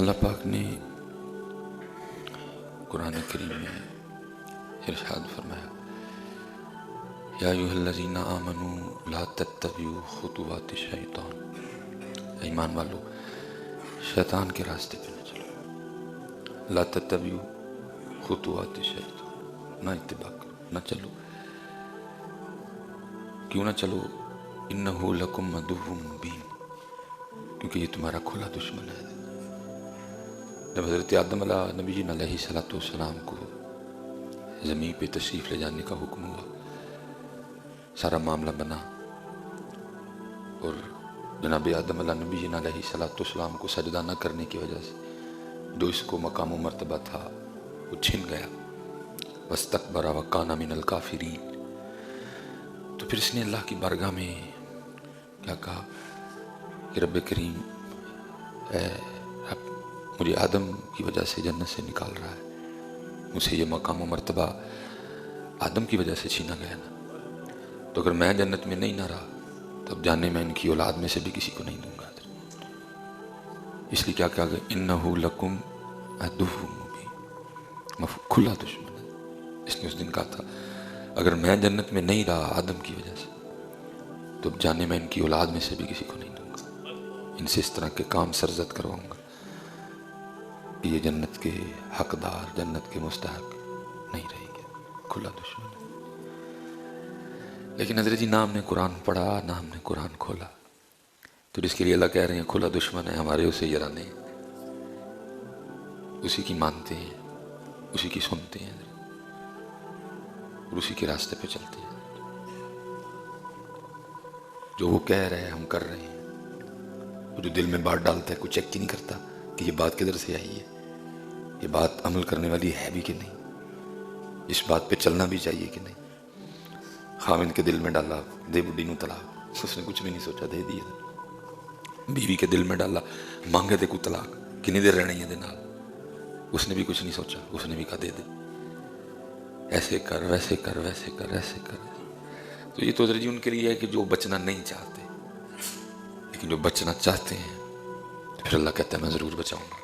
اللہ پاک نے قرآن کریم میں ارشاد فرمایا یا ایھا الذین آمنوا لا تتبعوا خطوات الشیطان، ایمان والو شیطان کے راستے پہ نہ چلو، لا تتبعوا خطوات الشیطان، نہ اتباع کرو، نہ چلو، کیوں نہ چلو، انہ لکم عدو مبین، کیونکہ یہ تمہارا کھلا دشمن ہے۔ جب حضرت آدم نبی علیہ السلام کو زمین پہ تشریف لے جانے کا حکم ہوا، سارا معاملہ بنا، اور جناب آدم نبی علیہ السلام کو سجدہ نہ کرنے کی وجہ سے جو اس کو مقام و مرتبہ تھا وہ چھن گیا، واستکبر وکان من الکافرین۔ تو پھر اس نے اللہ کی بارگاہ میں کیا کہا کہ رب کریم، اے رب، مجھے آدم کی وجہ سے جنت سے نکال رہا ہے، مجھ سے یہ مقام و مرتبہ آدم کی وجہ سے چھینا گیا نا، تو اگر میں جنت میں نہیں نہ رہا تو اب جانے میں ان کی اولاد میں سے بھی کسی کو نہیں دوں گا۔ اس لیے کیا کہا گیا، انہ لکم عدو مبین، کھلا دشمن ہے۔ اس نے اس دن کہا تھا اگر میں جنت میں نہیں رہا آدم کی وجہ سے تو اب جانے میں ان کی اولاد میں سے بھی کسی کو نہیں دوں گا، ان سے اس طرح کے کام سرزد کرواؤں گا کہ یہ جنت کے حقدار، جنت کے مستحق نہیں رہے گے، کھلا دشمن ہے۔ لیکن حضرت جی نہ ہم نے قرآن پڑھا، نہ ہم نے قرآن کھولا، تو جس کے لیے اللہ کہہ رہے ہیں کھلا دشمن ہے، ہمارے اسے یرانے ہیں، اسی کی مانتے ہیں، اسی کی سنتے ہیں اور اسی کے راستے پہ چلتے ہیں، جو وہ کہہ رہے ہیں ہم کر رہے ہیں، وہ جو دل میں بات ڈالتا ہے کوئی چیک کی نہیں کرتا کہ یہ بات کدھر سے آئی ہے، یہ بات عمل کرنے والی ہے بھی کہ نہیں، اس بات پہ چلنا بھی چاہیے کہ نہیں۔ خاوند کے دل میں ڈالا دے بڈی نو طلاق، اس نے کچھ بھی نہیں سوچا، دے دیا۔ بیوی کے دل میں ڈالا مانگے دے کو طلاق، کنی دیر رہنے یہ دے نال، اس نے بھی کچھ نہیں سوچا، اس نے بھی کہا دے دے، ایسے کر ویسے کر ویسے کر ایسے کر۔ تو یہ تو حضرت جی ان کے لیے ہے کہ جو بچنا نہیں چاہتے، لیکن جو بچنا چاہتے ہیں تو پھر اللہ کہتا ہے میں ضرور بچاؤں گا۔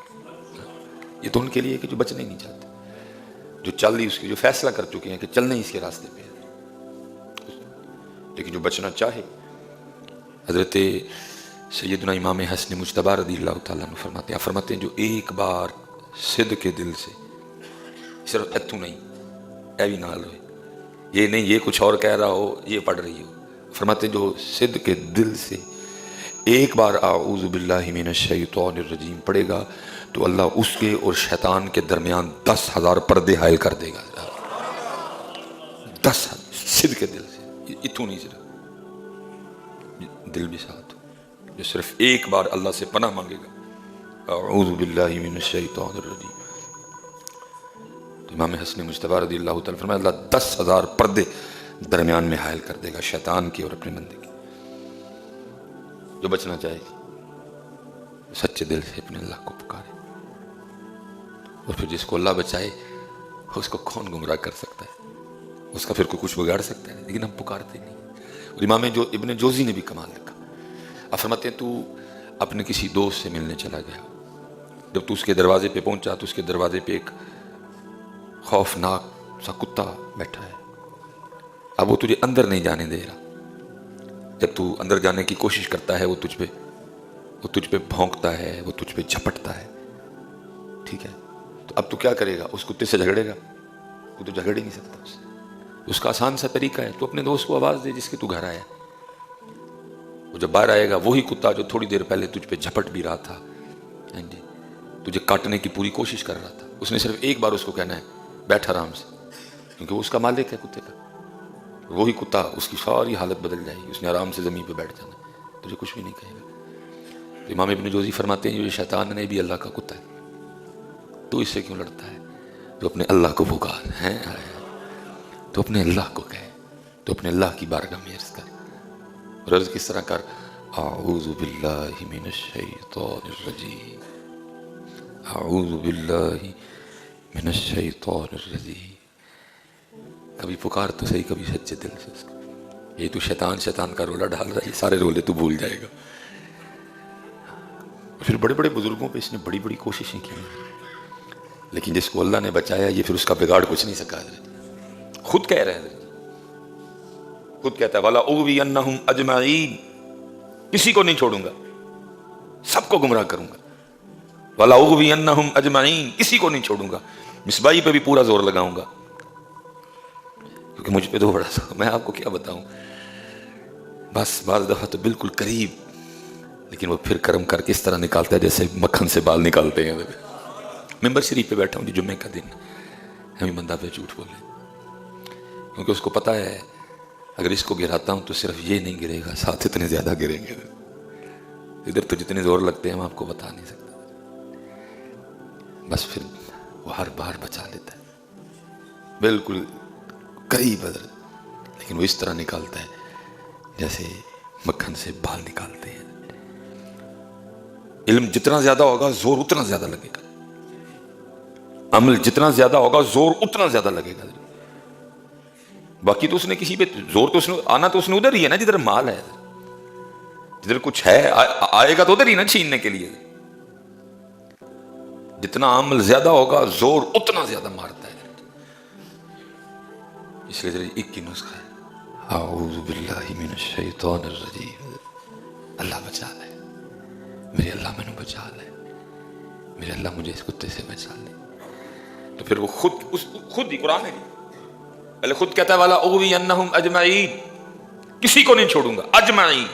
یہ تو ان کے لیے ہے کہ جو بچنا ہی نہیں چاہتے، جو چل رہی اس کی، جو فیصلہ کر چکے ہیں کہ چلنا ہی اس کے راستے پہ ہے، لیکن جو بچنا چاہے، حضرت سیدنا امام حسن مجتبی رضی اللہ تعالیٰ عنہ فرماتے ہیں جو ایک بار صدق کے دل سے، صرف اتو نہیں، اے بھی نال ہوئے، یہ نہیں یہ کچھ اور کہہ رہا ہو یہ پڑھ رہی ہو، فرماتے ہیں جو صدق کے دل سے ایک بار اعوذ باللہ من الشیطان الرجیم پڑھے گا تو اللہ اس کے اور شیطان کے درمیان 10,000 پردے حائل کر دے گا۔ 10,000 صدق کے دل سے، اتو نہیں، صرف دل بھی ساتھ ہو، جو صرف ایک بار اللہ سے پناہ مانگے گا اعوذ باللہ من الشیطان الرجیم، تو امام حسن مجتبی رضی اللہ تعالیٰ فرمایا اللہ 10,000 پردے درمیان میں حائل کر دے گا شیطان کی اور اپنے بندے کی۔ جو بچنا چاہے سچے دل سے اپنے اللہ کو پکارے، اور پھر جس کو اللہ بچائے اس کو کون گمراہ کر سکتا ہے، اس کا پھر کوئی کچھ بگاڑ سکتا ہے، لیکن ہم پکارتے نہیں۔ اور امام ابن جوزی نے بھی کمال لکھا، آپ فرماتے ہیں تو اپنے کسی دوست سے ملنے چلا گیا، جب تو اس کے دروازے پہ پہنچا تو اس کے دروازے پہ ایک خوفناک سا کتا بیٹھا ہے، اب وہ تجھے اندر نہیں جانے دے رہا، جب تو اندر جانے کی کوشش کرتا ہے وہ تجھ پہ بھونکتا ہے، وہ تجھ پہ جھپٹتا ہے، ٹھیک ہے، تو اب تو کیا کرے گا، اس کتے سے جھگڑے گا، وہ تو جھگڑ ہی نہیں سکتا اس سے۔ اس کا آسان سا طریقہ ہے تو اپنے دوست کو آواز دے جس کے تو گھر آیا، وہ جب باہر آئے گا وہی کتا جو تھوڑی دیر پہلے تجھ پہ جھپٹ بھی رہا تھا، تجھے کاٹنے کی پوری کوشش کر رہا تھا، اس نے صرف ایک بار اس کو کہنا ہے بیٹھ آرام سے، کیونکہ وہ اس کا مالک ہے کتے کا، وہی کتا اس کی ساری حالت بدل جائے گی، اس نے آرام سے زمین پہ بیٹھ جانا، تجھے کچھ بھی نہیں کہے گا۔ تو امام ابن جوزی فرماتے ہیں یہ شیطان نے بھی اللہ کا کتا ہے، تو اس سے کیوں لڑتا ہے، تو اپنے اللہ کو پکار ہے، تو اپنے اللہ کو کہے، تو اپنے اللہ کی بارگاہ میں عرض کر، اور عرض کس طرح کر، اعوذ باللہ من الشیطان الرجیم، اعوذ باللہ من الشیطان الرجیم۔ کبھی پکار تو صحیح، کبھی سچے دل سے اس کو، یہ تو شیطان کا رولا ڈال رہا ہے، یہ سارے رولے تو بھول جائے گا۔ پھر بڑے بڑے بزرگوں پہ اس نے بڑی بڑی کوششیں کی، لیکن جس کو اللہ نے بچایا یہ پھر اس کا بگاڑ کچھ نہیں سکا. خود کہہ رہے ہیں، خود کہتا ہے وَلَا أُغْوِيَنَّهُمْ أَجْمَعِينَ، کسی کو نہیں چھوڑوں گا، سب کو گمراہ کروں گا. وَلَا أُغْوِيَنَّهُمْ أَجْمَعِينَ، کسی کو نہیں چھوڑوں گا. مصباحی پہ بھی پورا زور لگاؤں گا، کیونکہ مجھ پہ تو بڑا سا، میں آپ کو کیا بتاؤں. بس بعض دفعہ تو بالکل قریب، لیکن وہ پھر کرم کر کے اس طرح نکالتا ہے جیسے مکھن سے بال نکالتے ہیں. ممبر شریف پہ بیٹھا ہوں جی، جمعے کا دن، ہمیں بندہ پہ جھوٹ بولے، کیونکہ اس کو پتا ہے اگر اس کو گراتا ہوں تو صرف یہ نہیں گرے گا، ساتھ اتنے زیادہ گریں گے. ادھر تو جتنے زور لگتے ہیں ہم آپ کو بتا نہیں سکتا. بس پھر وہ ہر بار بچا لیتا ہے، بالکل قریب حضرت، لیکن وہ اس طرح نکالتا ہے جیسے مکھن سے بال نکالتے ہیں. علم جتنا زیادہ ہوگا زور اتنا زیادہ لگے گا، عمل جتنا زیادہ ہوگا زور اتنا زیادہ لگے گا. باقی تو اس نے کسی پہ زور تو اس نے آنا تو اس نے ادھر ہی ہے نا جدھر مال ہے، جدھر کچھ ہے آئے گا تو ادھر ہی نا چھیننے کے لیے. جتنا عمل زیادہ ہوگا زور اتنا زیادہ مارتا ہے. اس لیے ایک ہی نسخہ ہے، اعوذ باللہ من الشیطان الرجیم. اللہ بچا لے، میرے اللہ میں نے بچا لے، میرے اللہ مجھے اس کتے سے بچا لے. تو پھر وہ خود ہی قرآن ہے پہلے خود کہتا ہے والا اغوینہم اجمعین، کسی کو نہیں چھوڑوں گا، اجمعین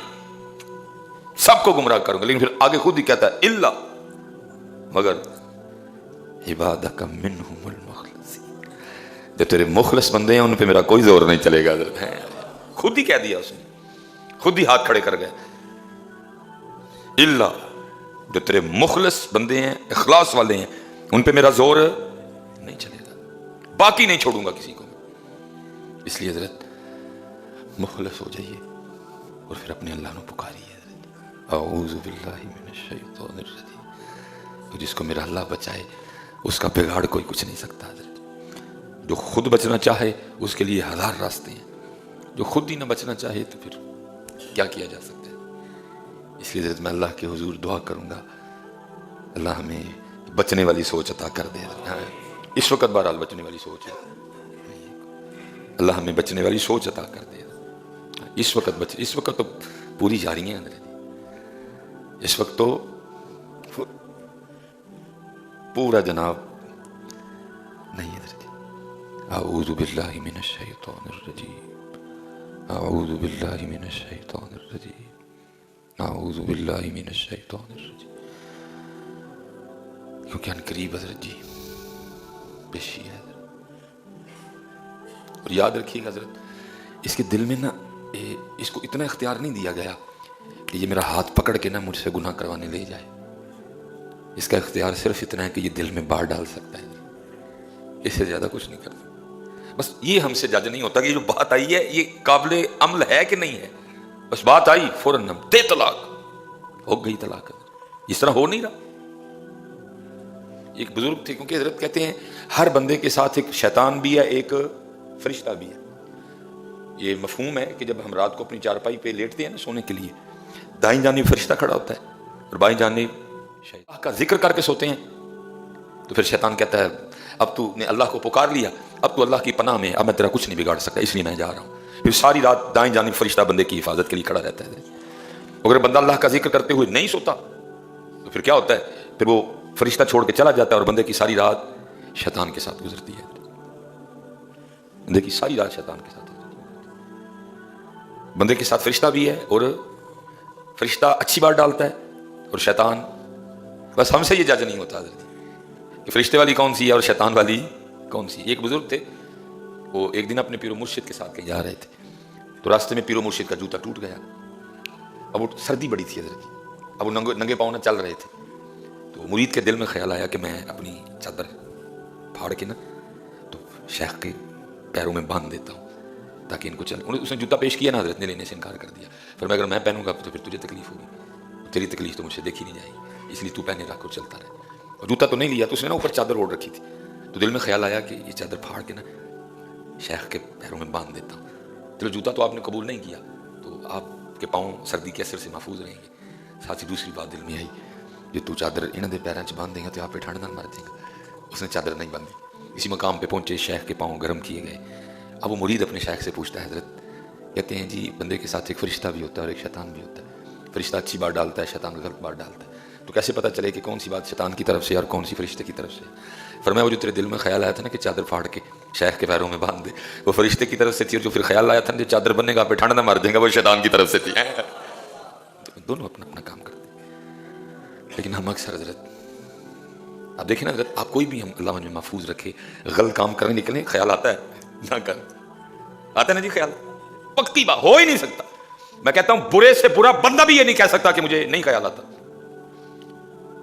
سب کو گمراہ کروں گا. لیکن پھر آگے خود ہی کہتا ہے الا، مگر عبادک منہم المخلصین، جو تیرے مخلص بندے ہیں ان پہ میرا کوئی زور نہیں چلے گا. خود ہی کہہ دیا اس نے، خود ہی ہاتھ کھڑے کر گئے. الا، جو تیرے مخلص بندے ہیں، اخلاص والے ہیں، ان پہ میرا زور نہیں چلے گا، باقی نہیں چھوڑوں گا کسی کو. اس لیے حضرت مخلص ہو جائیے اور پھر اپنے اللہ کو پکاریے. اعوذ باللہ من الشیطان الرجیم. تو جس کو میرا اللہ بچائے اس کا بگاڑ کوئی کچھ نہیں سکتا. حضرت جو خود بچنا چاہے اس کے لیے ہزار راستے ہیں، جو خود ہی نہ بچنا چاہے تو پھر کیا کیا جا سکتا ہے. اس لیے حضرت میں اللہ کے حضور دعا کروں گا اللہ ہمیں بچنے والی سوچ عطا کر دے. اس وقت بہرحال بچنے والی سوچ ہے، اللہ ہمیں بچنے والی سوچ عطا کر دے. اس وقت تو پوری جاری ہیں حضرت، اس وقت تو پورا جناب نہیں حضرت. اعوذ باللہ من الشیطان الرجیم، اعوذ باللہ من الشیطان الرجیم، اعوذ باللہ من الشیطان الرجیم. کیونکہ ان قریب حضرت جی پیشی ہے حضرت. اور یاد رکھیے گا حضرت اس کے دل میں نا اس کو اتنا اختیار نہیں دیا گیا کہ یہ میرا ہاتھ پکڑ کے نا مجھ سے گناہ کروانے لے جائے. اس کا اختیار صرف اتنا ہے کہ یہ دل میں بار ڈال سکتا ہے، اس سے زیادہ کچھ نہیں کرتا. بس یہ ہم سے جج نہیں ہوتا کہ یہ جو بات آئی ہے یہ قابل عمل ہے کہ نہیں ہے. بس بات آئی فوراً ہم دے طلاق، ہو گئی طلاق. اس طرح ہو نہیں رہا. ایک بزرگ تھے، کیونکہ حضرت کہتے ہیں ہر بندے کے ساتھ ایک شیطان بھی ہے، ایک فرشتہ بھی ہے. یہ مفہوم ہے کہ جب ہم رات کو اپنی چارپائی پہ لیٹتے ہیں نا سونے کے لیے، دائیں جانب فرشتہ کھڑا ہوتا ہے اور بائیں جانب شیطان کا ذکر کر کے سوتے ہیں. تو پھر شیطان کہتا ہے اب تو نے اللہ کو پکار لیا، اب تو اللہ کی پناہ میں، اب میں تیرا کچھ نہیں بگاڑ سکتا، اس لیے میں جا رہا ہوں. پھر ساری رات دائیں جانب فرشتہ بندے کی حفاظت کے لیے کھڑا رہتا ہے. اگر بندہ اللہ کا ذکر کرتے ہوئے نہیں سوتا تو پھر کیا ہوتا ہے، پھر وہ فرشتہ چھوڑ کے چلا جاتا ہے اور بندے کی ساری رات شیطان کے ساتھ گزرتی ہے. بندے کی ساری رات شیطان کے ساتھ گزرتی ہے. بندے کے ساتھ فرشتہ بھی ہے، اور فرشتہ اچھی بات ڈالتا ہے اور شیطان، بس ہم سے یہ جج نہیں ہوتا کہ فرشتے والی کون سی ہے اور شیطان والی کون سی. ایک بزرگ تھے، وہ ایک دن اپنے پیر و مرشد کے ساتھ کہیں جا رہے تھے، تو راستے میں پیر و مرشد کا جوتا ٹوٹ گیا. اب وہ سردی بڑی تھی حضرت، اب وہ ننگے پاؤں نہ چل رہے تھے. تو مرید کے دل میں خیال آیا کہ میں اپنی چادر پھاڑ کے نا تو شیخ کے پیروں میں باندھ دیتا ہوں تاکہ ان کو چل. اس نے جوتا پیش کیا نا، حضرت نے لینے سے انکار کر دیا. پھر اگر میں پہنوں گا تو پھر تجھے تکلیف ہوگی، تیری تکلیف تو مجھ سے دیکھی نہیں جائے گی، اس لیے تو پہنے رکھ اور چلتا رہے. اور جوتا تو نہیں لیا، تو اس نے نا اوپر چادر اوڑھ رکھی تھی. تو دل میں خیال آیا کہ یہ چادر پھاڑ کے نا شیخ کے پیروں میں باندھ دیتا ہوں. چلو جوتا تو آپ نے قبول نہیں کیا، تو آپ کے پاؤں سردی کے اثر سے محفوظ رہیں گے. ساتھ ہی دوسری بات دل میں آئی جو تو چادر انہوں کے پیروں 'چ باندھ دے گا تو آپ پہ ٹھنڈ نہ مر جائے گا. اس نے چادر نہیں باندھی. اسی مقام پہ پہنچے, شیخ کے پاؤں گرم کیے گئے. اب وہ مرید اپنے شیخ سے پوچھتا ہے, حضرت کہتے ہیں جی بندے کے ساتھ ایک فرشتہ بھی ہوتا ہے اور ایک شیطان بھی ہوتا ہے. فرشتہ اچھی بات ڈالتا ہے, شیطان غلط بات ڈالتا ہے, تو کیسے پتہ چلے کہ کون سی بات شیطان کی طرف سے اور کون سی فرشتے کی طرف سے؟ فرمایا وہ جو تیرے دل میں خیال آیا تھا نا کہ چادر پھاڑ کے شیخ کے پیروں میں باندھ دے, وہ فرشتے کی طرف سے تھی, اور جو پھر خیال آیا تھا نا جو چادر بننے کا پہ ٹھنڈ نہ مار دیں گا, وہ شیطان کی طرف سے تھی. دونوں اپنا اپنا کام کرتے ہیں. لیکن ہم اکثر حضرت آپ دیکھیں نا حضرت, آپ کوئی بھی ہم اللہ مجھے محفوظ رکھے, غلط کام کرنے نکلیں خیال آتا ہے نہ کر, آتا ہے نا جی خیال, پکی بات ہو ہی نہیں سکتا. میں کہتا ہوں برے سے برا بندہ بھی یہ نہیں کہہ سکتا کہ مجھے نہیں خیال آتا.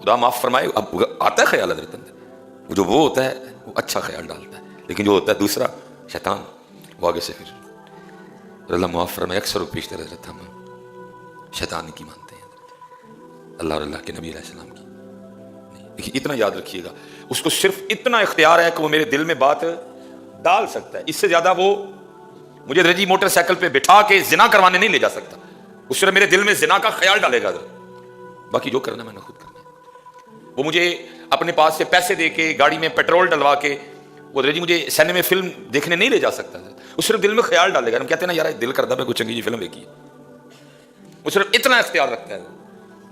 خدا معاف فرمائے, اب آتا ہے خیال حضرت اندر, وہ جو وہ ہوتا ہے وہ اچھا خیال ڈالتا ہے, لیکن جو ہوتا ہے دوسرا شیطان وہ آگے سے پھر اللہ معاف فرمائے اکثر و پیشتر حضرت ہم شیطان کی مانتے ہیں اللہ اور اللہ کے نبی علیہ السلام کی. اتنا یاد رکھیے گا, اس کو صرف اتنا اختیار ہے کہ وہ میرے دل میں بات ڈال سکتا ہے, اس سے زیادہ وہ مجھے رجی موٹر سائیکل پہ بٹھا کے زنا کروانے نہیں لے جا سکتا. اس صرف میرے دل میں زنا کا خیال ڈالے گا, باقی جو کرنا میں نے خود کرنا ہے. وہ مجھے اپنے پاس سے پیسے دے کے گاڑی میں پیٹرول ڈلوا کے وہ رجی مجھے سینے میں فلم دیکھنے نہیں لے جا سکتا. وہ صرف دل میں خیال ڈالے گا. ہم کہتے ہیں نا یار دل کرتا ہے کوئی چنگی جی فلم دیکھی, وہ صرف اتنا اختیار رکھتا ہے.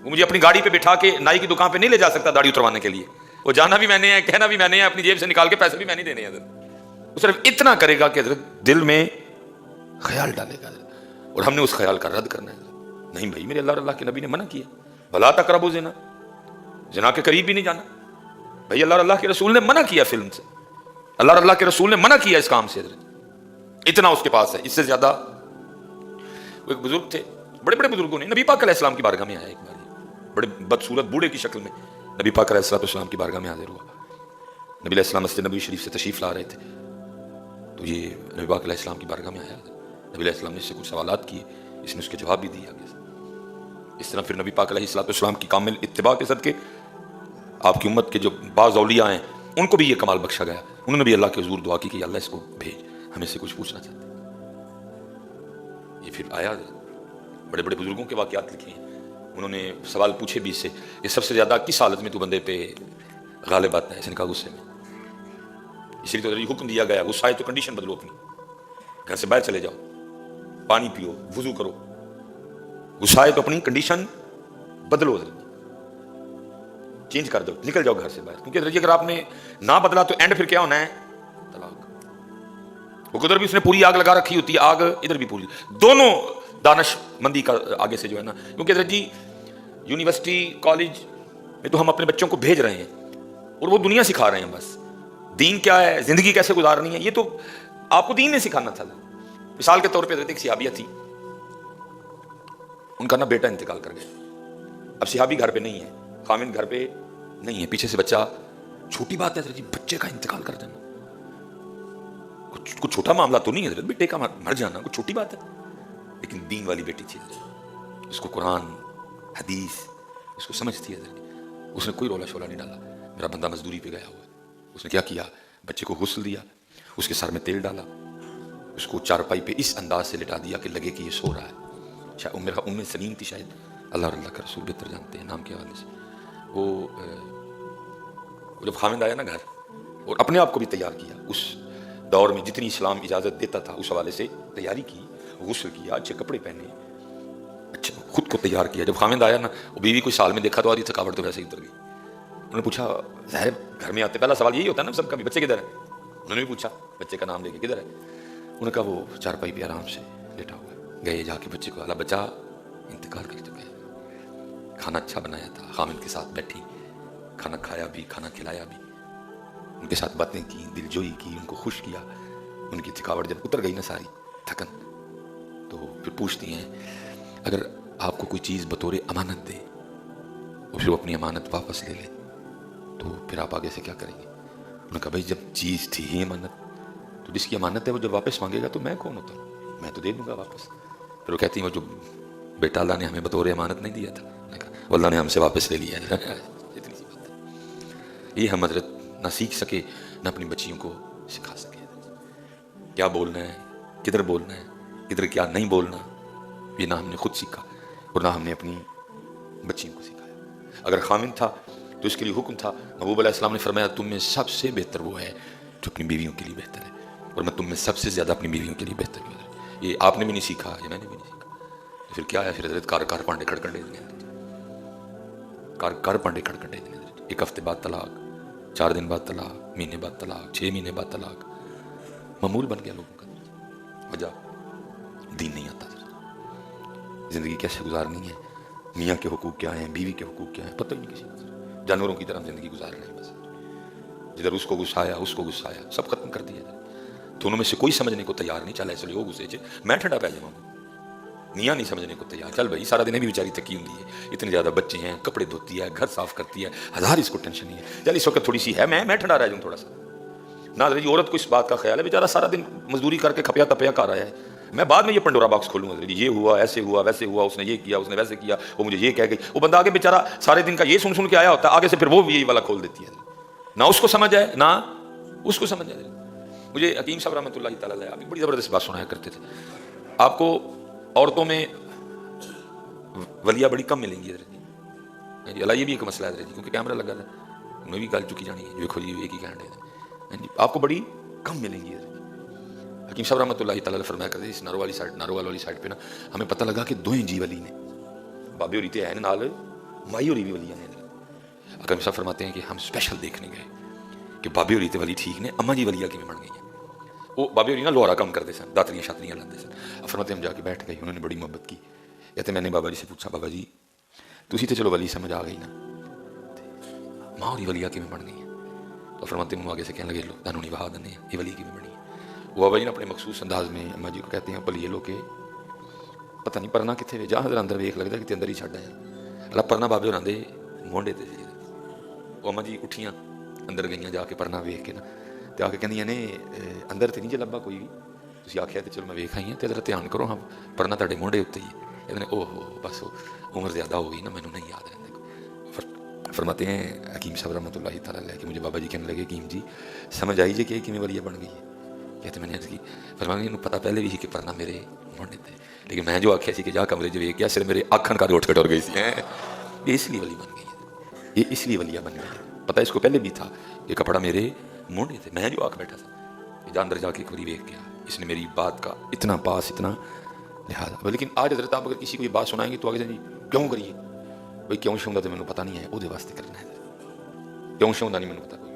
وہ مجھے اپنی گاڑی پہ بٹھا کے نائی کی دکان پہ نہیں لے جا سکتا داڑھی اتروانے کے لیے, وہ جانا بھی میں نے ہے, کہنا بھی میں نے ہے, اپنی جیب سے نکال کے پیسے بھی میں نہیں دینے ہیں. وہ صرف اتنا کرے گا کہ دل میں خیال ڈالے گا, اور ہم نے اس خیال کا رد کرنا ہے. نہیں بھائی, میرے اللہ اور اللہ کے نبی نے منع کیا, بھلا تقربوا زنا, زنا کے قریب بھی نہیں جانا. بھائی اللہ اور اللہ کے رسول نے منع کیا فلم سے, اللہ اور اللہ کے رسول نے منع کیا اس کام سے. اتنا اس کے پاس ہے. اس سے زیادہ وہ ایک بزرگ تھے, بڑے بڑے بزرگوں نے نبی پاک علیہ السلام کی بارگاہ میں آیا ایک بار, بڑے بدصورت بوڑھے کی شکل میں نبی پاک علیہ السلام کی بارگاہ میں حاضر ہوا. نبی علیہ السلام مسجد نبوی شریف سے تشریف لا رہے تھے, تو یہ نبی پاک علیہ السلام کی بارگاہ میں آیا. نبی علیہ السلام نے اس سے کچھ سوالات کیے, اس نے اس کے جواب بھی دیے آگے سے. اس طرح پھر نبی پاک علیہ السلام کی کامل اتباع کے صدقے آپ کی امت کے جو بعض اولیاء ہیں ان کو بھی یہ کمال بخشا گیا. انہوں نے بھی اللہ کے حضور دعا کی کہ اللہ اس کو بھیج, ہمیں سے کچھ پوچھنا چاہتے ہیں. یہ پھر آیا, بڑے بڑے بزرگوں کے واقعات لکھے ہیں, انہوں نے سوال پوچھے بھی اس سے کہ سب سے زیادہ کس حالت میں تو بندے پہ غالب آتا ہے؟ اس نے کہا غصے میں. اس لیے تو حکم دیا گیا غصہ ہے تو کنڈیشن بدلو, اپنی گھر سے باہر چلے جاؤ, پانی پیو, وضو کرو. غصہ ہے تو اپنی کنڈیشن بدلو, چینج کر دو, نکل جاؤ گھر سے باہر. کیونکہ اگر آپ نے نہ بدلا تو اینڈ پھر کیا ہونا ہے؟ طلاق. وہ ادھر بھی اس نے پوری آگ لگا رکھی ہوتی ہے, آگ ادھر بھی پوری, دونوں دانش مندی کا آگے سے جو ہے نا. کیونکہ حضرت جی یونیورسٹی کالج میں تو ہم اپنے بچوں کو بھیج رہے ہیں اور وہ دنیا سکھا رہے ہیں, بس دین کیا ہے, زندگی کیسے گزارنی ہے, یہ تو آپ کو دین نے سکھانا تھا. مثال کے طور پہ حضرت ایک صحابیہ تھی, ان کا نا بیٹا انتقال کر گیا. اب صحابی گھر پہ نہیں ہے, خامن گھر پہ نہیں ہے, پیچھے سے بچہ, چھوٹی بات ہے حضرت جی بچے کا انتقال کر دینا, کچھ چھوٹا معاملہ تو نہیں ہے حضرت, بیٹے کا مر جانا کچھ چھوٹی بات ہے. لیکن دین والی بیٹی تھی, اس کو قرآن حدیث اس کو سمجھتی ہے. اس نے کوئی رولا شولا نہیں ڈالا. میرا بندہ مزدوری پہ گیا ہوا ہے, اس نے کیا کیا, بچے کو غسل دیا, اس کے سر میں تیل ڈالا, اس کو چارپائی پہ اس انداز سے لٹا دیا کہ لگے کہ یہ سو رہا ہے. شاید میرا ام سلیم تھی, شاید اللہ اور اللہ کا رسول بہتر جانتے ہیں نام کے حوالے سے. وہ جب خامند آیا نا گھر, اور اپنے آپ کو بھی تیار کیا, اس دور میں جتنی اسلام اجازت دیتا تھا اس حوالے سے تیاری کی, غسل کیا, اچھے کپڑے پہنے, اچھا خود کو تیار کیا. جب خامند آیا نا, وہ بیوی کوئی سال میں دیکھا تو آدھی تھکاوٹ تو ویسے ہی اتر گئی. انہوں نے پوچھا, ظاہر گھر میں آتے پہلا سوال یہی ہوتا ہے نا سب کا بھی, بچے کدھر ہے؟ انہوں نے بھی پوچھا بچے کا نام لے کے, کدھر ہے؟ انہوں نے کہا وہ چارپائی پہ آرام سے لیٹا ہوا ہے. گئے جا کے بچے کو, اللہ بچہ انتقال کر چکا ہے. کھانا اچھا بنایا تھا, خامند کے ساتھ بیٹھی, کھانا کھایا بھی, کھانا کھلایا بھی, ان کے ساتھ باتیں کی, دل جوئی کی, ان کو خوش کیا. ان کی تھکاوٹ جب اتر گئی نا ساری تھکن, تو پھر پوچھتی ہیں اگر آپ کو کوئی چیز بطور امانت دے اور پھر وہ اپنی امانت واپس لے لے تو پھر آپ آگے سے کیا کریں گے؟ انہوں نے کہا بھائی جب چیز تھی ہی امانت, تو جس کی امانت ہے وہ جب واپس مانگے گا تو میں کون ہوتا ہوں, میں تو دے دوں گا واپس. پھر وہ کہتی ہیں وہ جو بیٹا اللہ نے ہمیں بطور امانت نہیں دیا تھا, میں نے کہا اللہ نے ہم سے واپس لے لیا ہے. اتنی سی بات ہے. یہ ہم حضرت نہ سیکھ سکے نہ اپنی بچیوں کو سکھا سکے کیا بولنا ہے, کدھر بولنا ہے, کدھر کیا نہیں بولنا. یہ نہ ہم نے خود سیکھا اور نہ ہم نے اپنی بچیوں کو سکھایا. اگر خامن تھا تو اس کے لیے حکم تھا. محبوب علیہ السلام نے فرمایا تم میں سب سے بہتر وہ ہے جو اپنی بیویوں کے لیے بہتر ہے, اور میں تم میں سب سے زیادہ اپنی بیویوں کے لیے بہتر ہوں. یہ آپ نے بھی نہیں سیکھا, یہ میں نے بھی نہیں سیکھا. پھر کیا ہے, پھر حضرت کار پانڈے کھڑکنڈے دینے, کار پانڈے کھڑکنڈے دینے. 1 ہفتے بعد طلاق, 4 دن بعد طلاق, مہینے بعد طلاق, 6 مہینے بعد طلاق. معمول بن گیا لوگوں کا. وجہ دین نہیں آتا. زندگی کیسے گزارنی ہے, میاں کے حقوق کیا ہیں, بیوی کے حقوق کیا ہیں, پتہ ہی نہیں کسی کو. جانوروں کی طرح زندگی گزار رہے ہیں بس. جدھر اس کو غصہ آیا سب ختم کر دیا. دونوں میں سے کوئی سمجھنے کو تیار نہیں. چل ایسے وہ غصے چ میں ٹھنڈا پی جاؤں. میاں نہیں سمجھنے کو تیار. چل بھائی سارا دن بھی بیچاری تھکی ہوتی ہے, اتنے زیادہ بچے ہیں, کپڑے دھوتی ہے, گھر صاف کرتی ہے, ہزار اس کو ٹینشن نہیں ہے. چل اس وقت تھوڑی سی ہے, میں ٹھنڈا رہ جاؤں تھوڑا سا. نہ حضرت جی عورت کو اس بات کا خیال ہے بیچارہ سارا دن مزدوری کر کے کھپیا تپیا کر آیا ہے, میں بعد میں یہ پنڈورا باکس کھولوں حضرت جی, یہ ہوا, ایسے ہوا, ویسے ہوا, اس نے یہ کیا, اس نے ویسے کیا, وہ مجھے یہ کہہ گئی. وہ بندہ آگے بیچارہ سارے دن کا یہ سن کے آیا ہوتا ہے, آگے سے پھر وہ یہی والا کھول دیتی ہے. نہ اس کو سمجھ آئے نہ اس کو سمجھ آئے. مجھے حکیم صاحب رحمۃ اللہ تعالیٰ علیہ بڑی زبردست بات سنایا کرتے تھے. آپ کو عورتوں میں ولیہ بڑی کم ملیں گی حضرت جی. اللہ یہ بھی ایک مسئلہ ہے حضرت جی, کیونکہ کیمرہ لگا تھا, میں بھی گل چکی جانی ہے, دیکھو جی ایک ہی کہنے. آپ کو بڑی کم ملیں گی حضرت. حکیم صاحب رحمۃ اللہ تعالیٰ فرمایا کرتے اس ناروال والی سائڈ پہ نا ہمیں پتہ لگا کہ 2 جی ولی نے, بابے ہوری تے ہیں نال, مائی ہوری بھی ولیاں نے. حکیم صاحب فرماتے ہیں کہ ہم اسپیشل دیکھنے گئے کہ بابے ہوری تے ولی ٹھیک نے, اماں جی ولیہ کی میں بن گئی ہیں. وہ بابے ہوری نا لوہارا کام کرتے سن, داتریاں شاتریاں لاندے سن. اب فرماتے ہم جا کے بیٹھ گئے, انہوں نے بڑی محبت کی. کہتے میں نے بابا جی سے پوچھا, بابا جی تسی تے چلو ولی سمجھ آ گئی نا, ماں ہوری ولیہ کی میں بن گئی ہیں. تو فرماتے ہیں آگے سے کہنے لگے لو تانوں نہیں بہا دنے یہ ولی کی میں بنی ہے. وہ بابا جی نے اپنے مخصوص انداز میں اماں جی کو کہتے ہیں بھلی یہ لو کہ پتہ نہیں پرنا کتنے جا حضرت اندر ویکھ لگدا کہ اندر ہی چھڈ آیا. اللہ پرنا بابے ہوراں دے مونڈے تے سی. وہ اماں جی اٹھیاں اندر گئیاں جا کے پرنا ویکھ کے نا, تے آ کے کہندیاں نے اندر تے نہیں جے لبا کوئی بھی, تسی آکھیا تے چلو میں ویکھ آئی ہاں, تے ذرا دھیان کرو ہاں پرنا تہاڈے مونڈے اُتے ہی. کہندے او ہو بس عمر زیادہ ہو گئی نا, مینوں نہیں یاد رہتا. فرماتے ہیں حکیم صاحب رحمۃ اللہ تعالیٰ علیہ کہ مجھے بابا جی کہنے لگے حکیم جی سمجھ آئی جے کہ کیویں ولیہ بن گئی ہے. کہتے میں نے عرض کی, فرماتے ہیں پتہ پہلے بھی کہ پرنا میرے مونڈے تے, لیکن میں جو آکھیا سی کہ جا کمرے جو ویکھ گیا صرف میرے آکھن کا روٹ کٹور گئی سی. یہ اس لیے ولی بن گئی ہے, یہ اس لیے ولیہ بن گئی ہے. پتہ اس کو پہلے بھی تھا یہ کپڑا میرے مونڈے تے, میں جو آکھ بیٹھا تھا جا اندر جا کے ایک باری ویکھ گیا, اس نے میری بات کا اتنا پاس اتنا لحاظ. لیکن آج حضرت آپ اگر کسی کو یہ بات سنائیں گے تو آگے سے جی کیوں کریے بھائی, کیوں شوندا تو مینوں پتہ نہیں ہے, وہ دے واسطے کرنا ہے. کیوں شوندا نہیں مینوں پتہ کوئی,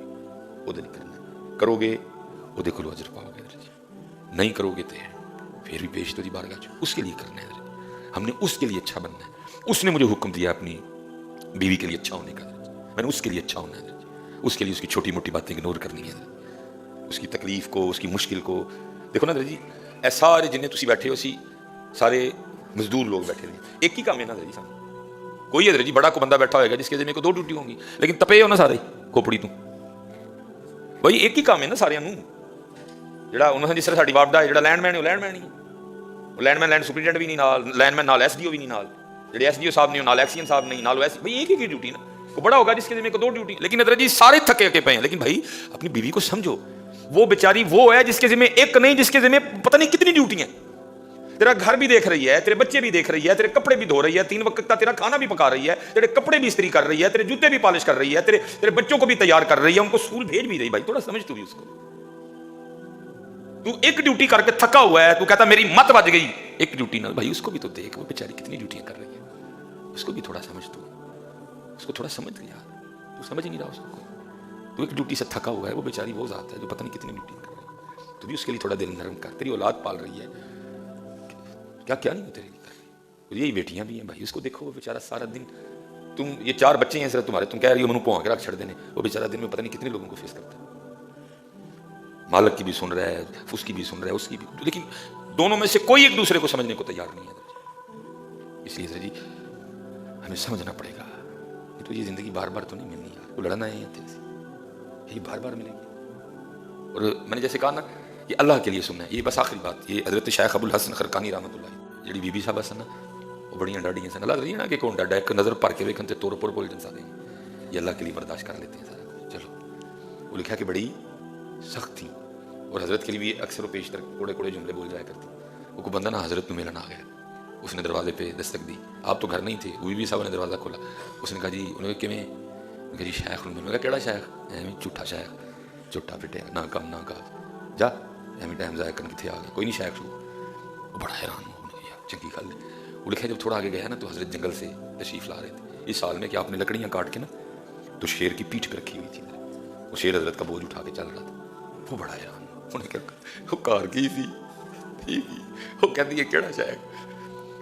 وہ دے نہیں کرنا. کرو گے وہ دے کولو اجر پاؤ گے, نہیں کرو گے تو پھر بھی پیش تو دی بارگاہ چ اس کے لیے کرنا ہے. ہم نے اس کے لیے اچھا بننا ہے. اس نے مجھے حکم دیا اپنی بیوی کے لیے اچھا ہونے کا, میں نے اس کے لیے اچھا ہونا ہے. اس کے لیے اس کی چھوٹی موٹی باتیں اگنور کرنی ہے, اس کی تکلیف کو, اس کی مشکل کو. دیکھو نا جی اے سارے جنہیں تسی بیٹھے ہو سی سارے مزدور لوگ بیٹھے ہیں, ایک ہی کام ہے نا جی سامنے. کوئی ہے جی بڑا کو بندہ بیٹھا ہوئے گا جس کے ذمہ کو 2 ڈیوٹی ہوں گی, لیکن تپے ہو نا سارے کھوپڑی تو بھائی ایک ہی کام ہے نا سارے نوں. جڑا انہوں نے جس طرح ساڈی وارڈا ہے جڑا لینڈ مین ہے وہ لینڈ مین ہی, وہ لینڈ مین لینڈ سپرنٹینڈنٹ بھی نہیں نال, لینڈ مین نال ایس ڈی او بھی نہیں نال, جڑے ایس ڈی او صاحب نہیں نال ایکسین صاحب نہیں نال, ایس بھائی ایک ہی ڈیوٹی نا. وہ بڑا ہوگا جس کے ذمہ کو 2 ڈیوٹی, لیکن حضرت جی سارے تھکے کے پے ہیں. لیکن بھائی اپنی بیوی کو سمجھو, وہ بیچاری وہ ہے جس کے ذمہ ایک نہیں, جس کے ذمہ پتہ نہیں کتنی ڈیوٹی ہیں. تیرا گھر بھی دیکھ رہی ہے, تیرے بچے بھی دیکھ رہی ہے, تیرے کپڑے بھی دھو رہی ہے, 3 وقت کا تیرا کھانا بھی پکا رہی ہے, تیرے کپڑے بھی استری کر رہی ہے, تیرے جوتے بھی پالش کر رہی ہے, تیرے بچوں کو بھی تیار کر رہی ہے, ان کو اسکول بھیج بھی رہی. بھائی تھوڑا سمجھ تو بھی اس کو. تو ایک ڈیوٹی کر کے تھکا ہوا ہے, تو کہتا میری مت بج گئی ایک ڈیوٹی نہ. بھائی اس کو بھی تو دیکھ, وہ بیچاری کتنی ڈیوٹیاں کر رہی ہے, اس کو بھی تھوڑا سمجھ. تو اس کو تھوڑا سمجھ لیا, تو سمجھ ہی نہیں رہا اس کو. تو ایک ڈیوٹی سے تھکا ہوا ہے, وہ بیچاری وہ ذات ہے جو پتہ نہیں کتنی ڈیوٹیاں کر رہی ہے. تو بھی اس کے لیے تھوڑا دل نرم کر, تیری اولاد پال رہی ہے, کیا نہیں تیرے لیے کر رہی. یہی بیٹیاں بھی ہیں بھائی, اس کو دیکھو, وہ بیچارہ سارا دن, تم یہ 4 بچے ہیں صرف تمہارے, تم کہہ رہی ہو منو پوا کے رکھ چھڑ دینے, وہ بیچارہ دن میں پتہ نہیں کتنے لوگوں کو فیس کرتا ہے. مالک کی بھی سن رہا ہے, اس کی بھی سن رہا ہے, اس کی بھی, لیکن دونوں میں سے کوئی ایک دوسرے کو سمجھنے کو تیار نہیں ہے. اس لیے جی ہمیں سمجھنا پڑے گا, تو یہ زندگی بار بار تو نہیں ملنی ہے, وہ لڑنا ہے یہ بار بار ملے گی. اور میں نے جیسے کہا نا یہ اللہ کے لیے سننا ہے. یہ بس آخری بات, یہ حضرت شیخ ابو الحسن خرقانی رحمۃ اللہ جڑی بی بی صاحب سن وہ بڑیاں ڈاڈیاں سن, اللہ رہی نا کہ کون ڈاڈا, ایک نظر پڑھ کے ویکھن تے طور پر بول جن سارے یہ اللہ کے لیے برداشت کر لیتے ہیں سارا. چلو وہ لکھا کہ بڑی سخت تھی, اور حضرت کے لیے بھی اکثر و پیشتر کوڑے کوڑے جملے بول جایا کرتی. وہ کو بندہ نا حضرت کو ملن آ گیا, اس نے دروازے پہ دستک دی. آپ تو گھر نہیں تھے. بی صاحب نے دروازہ کھولا. اس نے کہا جی, انہوں نے کہا کیویں؟ کہ جی شیخ نے کہا کہڑا شیخ؟ ایویں جھوٹا شیخ, جھوٹا پٹیا, نہ کم نہ کاج, جا ایویں ٹائم ضائع کرنے کتنے آ گیا, کوئی نہیں شیخ شو. وہ بڑا حیران ہوا, یار چنگی گل ہے. وہ لکھا جب تھوڑا آگے گیا نا تو حضرت جنگل سے تشریف لا رہے تھے اس حال میں کہ آپ نے لکڑیاں کاٹ کے نا تو شیر کی پیٹھ پہ رکھی ہوئی تھی, وہ شیر حضرت کا بوجھ اٹھا کے چل رہا تھا. وہ بڑا حیران ہوا, انہوں نے کہا وہ کار کی تھی, وہ کہتی ہے کہڑا شیخ,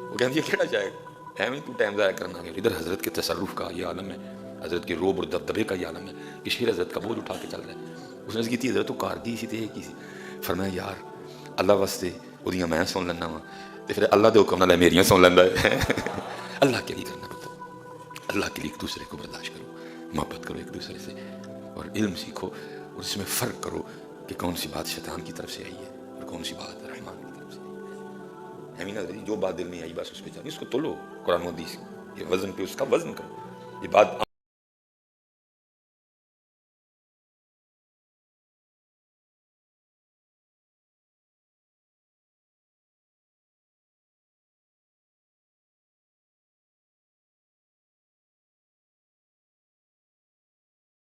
وہ کہتی ہے کہڑا شیخ, ایویں تو ٹائم ضائع کرنا گیا. ادھر حضرت کے تصرف کا یہ عالم ہے, حضرت کے روب اور دبدبے کا یہ عالم ہے کہ شیر حضرت کا بوجھ اٹھا کے چل رہا ہے. اس نے کی تھی حضرت تو کار کی سی تے کی سی. فرمایا یار اللہ واسطے وہ میں سن لینا وا تو پھر اللہ دے حکم نال میریاں سن لینا ہے. اللہ کے لیے کرنا پڑتا, اللہ کے لیے ایک دوسرے کو برداشت کرو, محبت کرو ایک دوسرے سے, اور علم سیکھو, اور اس میں فرق کرو کہ کون سی بات شیطان کی طرف سے آئی ہے اور کون سی بات رحمان کی طرف سے آئی ہے. جو بات دل میں آئی بس اس پہ چلو, اس کو تولو قرآن و حدیث کے وزن پہ, اس کا وزن کرو. یہ بات